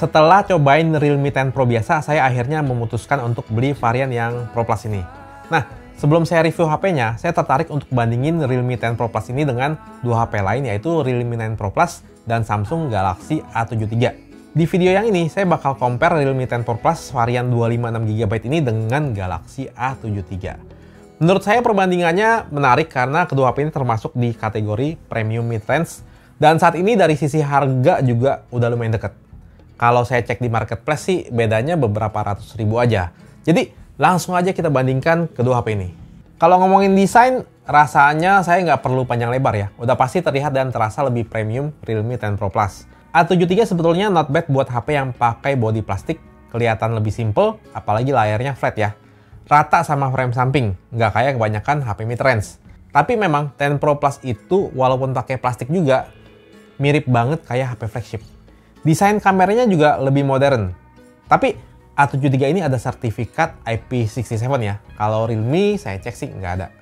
Setelah cobain Realme 10 Pro biasa, saya akhirnya memutuskan untuk beli varian yang Pro Plus ini. Nah, sebelum saya review HP-nya, saya tertarik untuk bandingin Realme 10 Pro Plus ini dengan dua HP lain, yaitu Realme 9 Pro Plus dan Samsung Galaxy A7 III. Di video yang ini, saya bakal compare Realme 10 Pro Plus varian 256GB ini dengan Galaxy A7 III. Menurut saya perbandingannya menarik karena kedua HP ini termasuk di kategori premium mid-range, dan saat ini dari sisi harga juga udah lumayan deket. Kalau saya cek di marketplace sih bedanya beberapa ratus ribu aja. Jadi langsung aja kita bandingkan kedua HP ini. Kalau ngomongin desain, rasanya saya nggak perlu panjang lebar ya. Udah pasti terlihat dan terasa lebih premium Realme 10 Pro Plus. A7 III sebetulnya not bad buat HP yang pakai bodi plastik. Kelihatan lebih simple, apalagi layarnya flat ya. Rata sama frame samping, nggak kayak kebanyakan HP mid-range. Tapi memang 10 Pro Plus itu walaupun pakai plastik juga, mirip banget kayak HP flagship. Desain kameranya juga lebih modern. Tapi A7 III ini ada sertifikat IP67 ya. Kalau Realme saya cek sih nggak ada.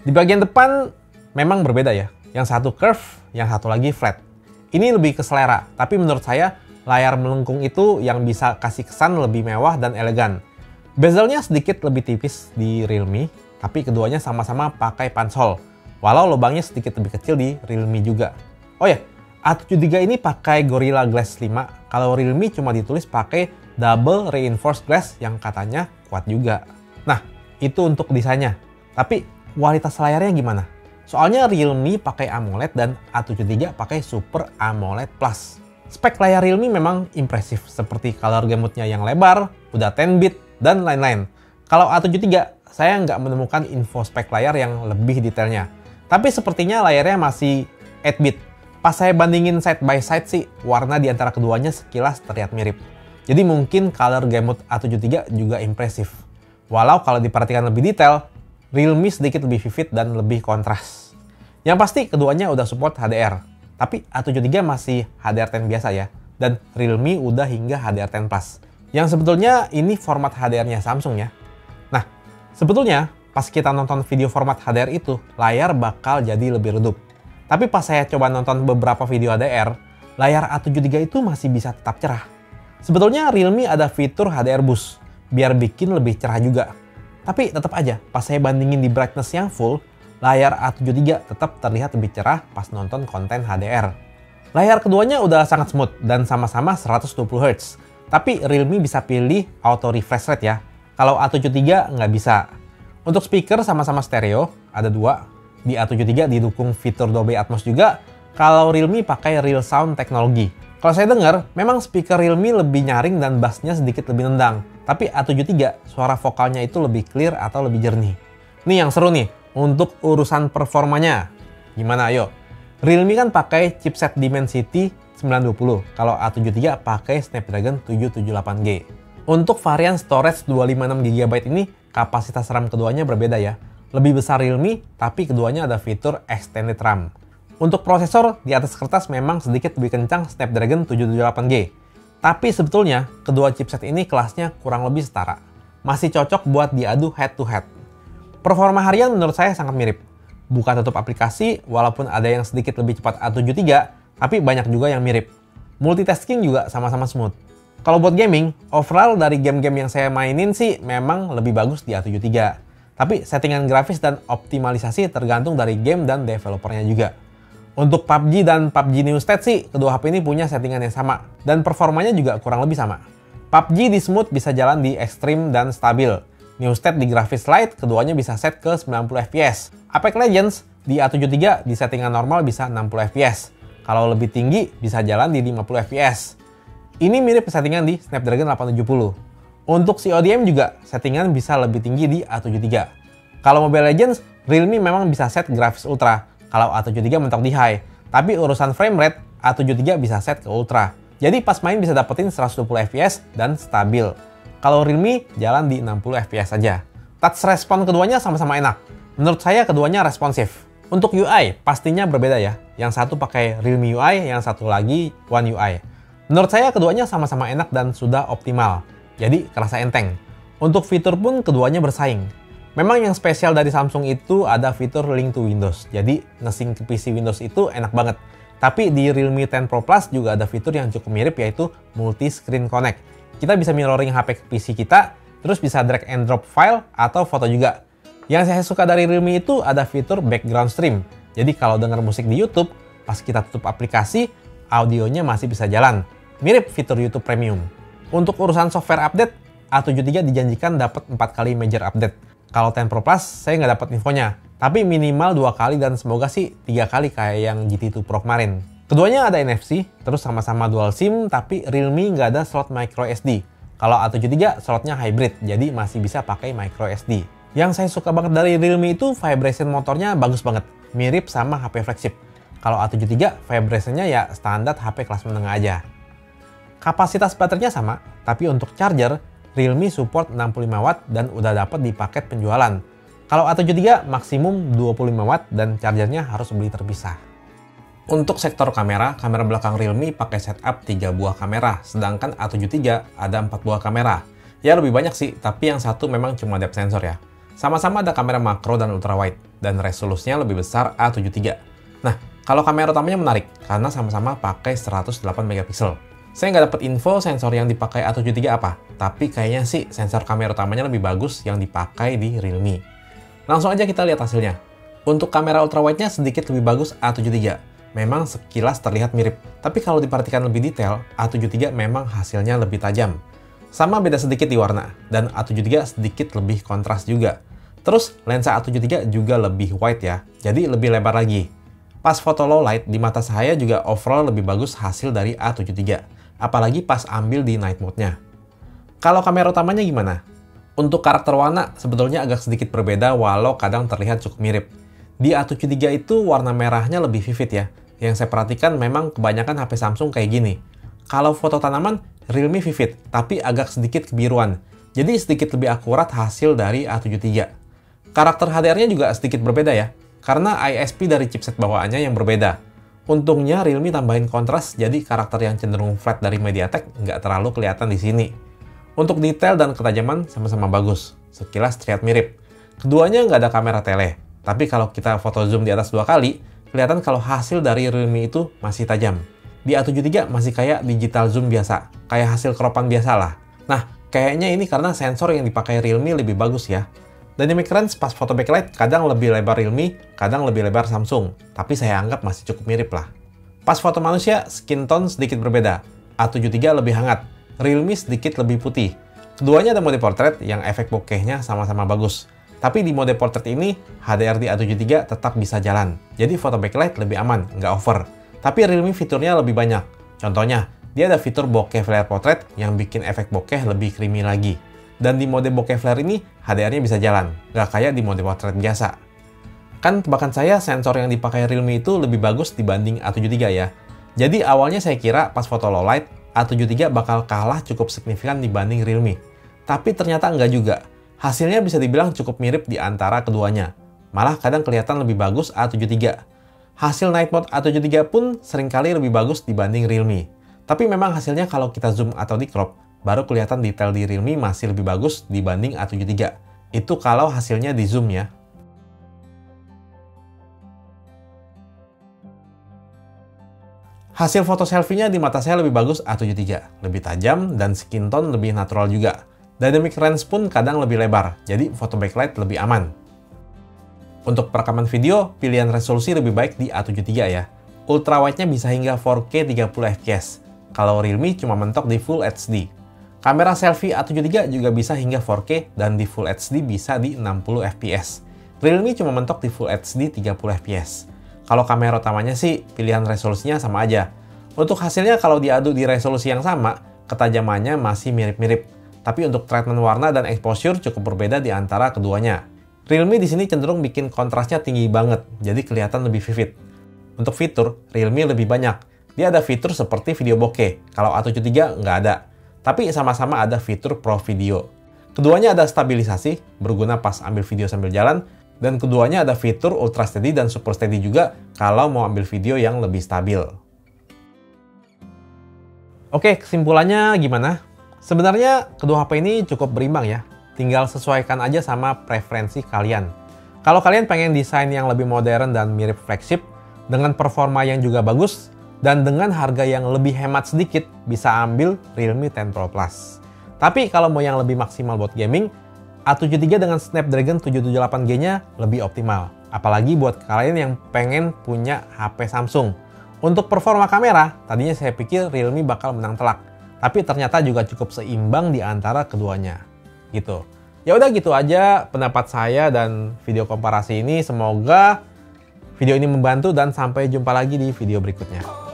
Di bagian depan memang berbeda ya. Yang satu curve, yang satu lagi flat. Ini lebih ke selera. Tapi menurut saya layar melengkung itu yang bisa kasih kesan lebih mewah dan elegan. Bezelnya sedikit lebih tipis di Realme. Tapi keduanya sama-sama pakai pansol. Walau lubangnya sedikit lebih kecil di Realme juga. Oh ya, A7 III ini pakai Gorilla Glass 5, kalau Realme cuma ditulis pakai Double Reinforced Glass yang katanya kuat juga. Nah, itu untuk desainnya. Tapi kualitas layarnya gimana? Soalnya Realme pakai AMOLED dan A7 III pakai Super AMOLED Plus. Spek layar Realme memang impresif, seperti color gamutnya yang lebar, udah 10-bit, dan lain-lain. Kalau A7 III, saya nggak menemukan info spek layar yang lebih detailnya. Tapi sepertinya layarnya masih 8-bit. Pas saya bandingin side by side sih, warna di antara keduanya sekilas terlihat mirip. Jadi mungkin color gamut A7 III juga impresif. Walau kalau diperhatikan lebih detail, Realme sedikit lebih vivid dan lebih kontras. Yang pasti keduanya udah support HDR. Tapi A7 III masih HDR10 biasa ya. Dan Realme udah hingga HDR10 Plus. Yang sebetulnya ini format HDR-nya Samsung ya. Nah, sebetulnya pas kita nonton video format HDR itu, layar bakal jadi lebih redup. Tapi pas saya coba nonton beberapa video HDR, layar A7 III itu masih bisa tetap cerah. Sebetulnya Realme ada fitur HDR Boost, biar bikin lebih cerah juga. Tapi tetap aja, pas saya bandingin di brightness yang full, layar A7 III tetap terlihat lebih cerah pas nonton konten HDR. Layar keduanya udah sangat smooth dan sama-sama 120Hz. Tapi Realme bisa pilih auto refresh rate ya. Kalau A7 III nggak bisa. Untuk speaker sama-sama stereo, ada dua. Di A7 III didukung fitur Dolby Atmos juga, kalau Realme pakai Real Sound teknologi. Kalau saya dengar, memang speaker Realme lebih nyaring dan bassnya sedikit lebih nendang. Tapi A7 III, suara vokalnya itu lebih clear atau lebih jernih. Nih yang seru nih, untuk urusan performanya. Gimana ayo? Realme kan pakai chipset Dimensity 920, kalau A7 III pakai Snapdragon 778G. Untuk varian storage 256GB ini, kapasitas RAM keduanya berbeda ya. Lebih besar Realme, tapi keduanya ada fitur Extended RAM. Untuk prosesor, di atas kertas memang sedikit lebih kencang Snapdragon 778G. Tapi sebetulnya, kedua chipset ini kelasnya kurang lebih setara. Masih cocok buat diadu head-to-head. Performa harian menurut saya sangat mirip. Buka tutup aplikasi, walaupun ada yang sedikit lebih cepat A7 III, tapi banyak juga yang mirip. Multitasking juga sama-sama smooth. Kalau buat gaming, overall dari game-game yang saya mainin sih memang lebih bagus di A7 III. Tapi settingan grafis dan optimalisasi tergantung dari game dan developernya juga. Untuk PUBG dan PUBG New State sih, kedua HP ini punya settingan yang sama. Dan performanya juga kurang lebih sama. PUBG di smooth bisa jalan di extreme dan stabil. New State di grafis light, keduanya bisa set ke 90fps. Apex Legends di A7 III di settingan normal bisa 60fps. Kalau lebih tinggi, bisa jalan di 50fps. Ini mirip settingan di Snapdragon 870. Untuk CODM juga, settingan bisa lebih tinggi di A7 III. Kalau Mobile Legends, Realme memang bisa set grafis ultra. Kalau A7 III mentok di high. Tapi urusan frame rate, A7 III bisa set ke ultra. Jadi pas main bisa dapetin 120fps dan stabil. Kalau Realme, jalan di 60fps saja. Touch respon keduanya sama-sama enak. Menurut saya keduanya responsif. Untuk UI, pastinya berbeda ya. Yang satu pakai Realme UI, yang satu lagi One UI. Menurut saya keduanya sama-sama enak dan sudah optimal. Jadi kerasa enteng. Untuk fitur pun keduanya bersaing. Memang yang spesial dari Samsung itu ada fitur Link to Windows. Jadi nge-sync ke PC Windows itu enak banget. Tapi di Realme 10 Pro Plus juga ada fitur yang cukup mirip, yaitu Multi Screen Connect. Kita bisa mirroring HP ke PC kita, terus bisa drag and drop file atau foto juga. Yang saya suka dari Realme itu ada fitur background stream. Jadi kalau dengar musik di YouTube, pas kita tutup aplikasi, audionya masih bisa jalan. Mirip fitur YouTube Premium. Untuk urusan software update, A73 dijanjikan dapat 4 kali major update. Kalau 10 Pro Plus, saya nggak dapat infonya. Tapi minimal 2 kali dan semoga sih 3 kali kayak yang GT2 Pro kemarin. Keduanya ada NFC, terus sama-sama dual SIM, tapi Realme nggak ada slot micro SD. Kalau A73 slotnya hybrid, jadi masih bisa pakai micro SD. Yang saya suka banget dari Realme itu vibration motornya bagus banget. Mirip sama HP flagship. Kalau A73 vibrationnya ya standar HP kelas menengah aja. Kapasitas baterainya sama, tapi untuk charger, Realme support 65 watt dan udah dapat di paket penjualan. Kalau A73 maksimum 25 watt dan chargernya harus beli terpisah. Untuk sektor kamera, kamera belakang Realme pakai setup 3 buah kamera, sedangkan A73 ada 4 buah kamera. Ya lebih banyak sih, tapi yang satu memang cuma depth sensor ya. Sama-sama ada kamera makro dan ultrawide, dan resolusinya lebih besar A73. Nah, kalau kamera utamanya menarik, karena sama-sama pakai 108 megapiksel. Saya nggak dapat info sensor yang dipakai A73 apa, tapi kayaknya sih sensor kamera utamanya lebih bagus yang dipakai di Realme. Langsung aja kita lihat hasilnya. Untuk kamera ultrawide-nya sedikit lebih bagus A73. Memang sekilas terlihat mirip, tapi kalau diperhatikan lebih detail, A73 memang hasilnya lebih tajam. Sama beda sedikit di warna, dan A73 sedikit lebih kontras juga. Terus, lensa A73 juga lebih wide ya, jadi lebih lebar lagi. Pas foto low light, di mata saya juga overall lebih bagus hasil dari A73, apalagi pas ambil di night mode-nya. Kalau kamera utamanya gimana? Untuk karakter warna, sebetulnya agak sedikit berbeda walau kadang terlihat cukup mirip. Di A73 itu warna merahnya lebih vivid ya. Yang saya perhatikan memang kebanyakan HP Samsung kayak gini. Kalau foto tanaman, Realme vivid, tapi agak sedikit kebiruan. Jadi sedikit lebih akurat hasil dari A73. Karakter HDR-nya juga sedikit berbeda ya, karena ISP dari chipset bawaannya yang berbeda. Untungnya Realme tambahin kontras, jadi karakter yang cenderung flat dari MediaTek nggak terlalu kelihatan di sini. Untuk detail dan ketajaman sama-sama bagus, sekilas terlihat mirip. Keduanya nggak ada kamera tele. Tapi kalau kita foto zoom di atas 2 kali, kelihatan kalau hasil dari Realme itu masih tajam. Di A73 masih kayak digital zoom biasa, kayak hasil kropan biasa lah. Nah, kayaknya ini karena sensor yang dipakai Realme lebih bagus ya. Dynamic range pas foto backlight kadang lebih lebar Realme, kadang lebih lebar Samsung. Tapi saya anggap masih cukup mirip lah. Pas foto manusia, skin tone sedikit berbeda. A73 lebih hangat, Realme sedikit lebih putih. Keduanya ada mode portrait yang efek bokehnya sama-sama bagus. Tapi di mode portrait ini, HDR di A73 tetap bisa jalan. Jadi foto backlight lebih aman, nggak over. Tapi Realme fiturnya lebih banyak. Contohnya, dia ada fitur bokeh flare portrait yang bikin efek bokeh lebih creamy lagi. Dan di mode bokeh flare ini, HDR-nya bisa jalan, nggak kayak di mode portrait biasa. Kan tebakan saya sensor yang dipakai Realme itu lebih bagus dibanding A73 ya. Jadi awalnya saya kira pas foto low light, A73 bakal kalah cukup signifikan dibanding Realme. Tapi ternyata nggak juga. Hasilnya bisa dibilang cukup mirip di antara keduanya. Malah kadang kelihatan lebih bagus A73. Hasil night mode A73 pun seringkali lebih bagus dibanding Realme. Tapi memang hasilnya kalau kita zoom atau di crop, baru kelihatan detail di Realme masih lebih bagus dibanding A73. Itu kalau hasilnya di zoom ya. Hasil foto selfie-nya di mata saya lebih bagus A73. Lebih tajam dan skin tone lebih natural juga. Dynamic range pun kadang lebih lebar, jadi foto backlight lebih aman. Untuk perekaman video, pilihan resolusi lebih baik di A73 ya. Ultrawide-nya bisa hingga 4K 30 fps. Kalau Realme cuma mentok di Full HD. Kamera selfie A73 juga bisa hingga 4K dan di Full HD bisa di 60 fps. Realme cuma mentok di Full HD 30 fps. Kalau kamera utamanya sih, pilihan resolusinya sama aja. Untuk hasilnya kalau diadu di resolusi yang sama, ketajamannya masih mirip-mirip. Tapi untuk treatment warna dan exposure cukup berbeda di antara keduanya. Realme di sini cenderung bikin kontrasnya tinggi banget, jadi kelihatan lebih vivid. Untuk fitur, Realme lebih banyak. Dia ada fitur seperti video bokeh, kalau A73 nggak ada. Tapi sama-sama ada fitur Pro Video. Keduanya ada stabilisasi, berguna pas ambil video sambil jalan, dan keduanya ada fitur Ultra Steady dan Super Steady juga kalau mau ambil video yang lebih stabil. Oke, kesimpulannya gimana? Sebenarnya kedua HP ini cukup berimbang ya, tinggal sesuaikan aja sama preferensi kalian. Kalau kalian pengen desain yang lebih modern dan mirip flagship, dengan performa yang juga bagus, dan dengan harga yang lebih hemat sedikit, bisa ambil Realme 10 Pro Plus. Tapi kalau mau yang lebih maksimal buat gaming, A73 dengan Snapdragon 778G-nya lebih optimal. Apalagi buat kalian yang pengen punya HP Samsung. Untuk performa kamera, tadinya saya pikir Realme bakal menang telak. Tapi ternyata juga cukup seimbang di antara keduanya. Gitu. Ya udah gitu aja pendapat saya dan video komparasi ini. Semoga video ini membantu dan sampai jumpa lagi di video berikutnya.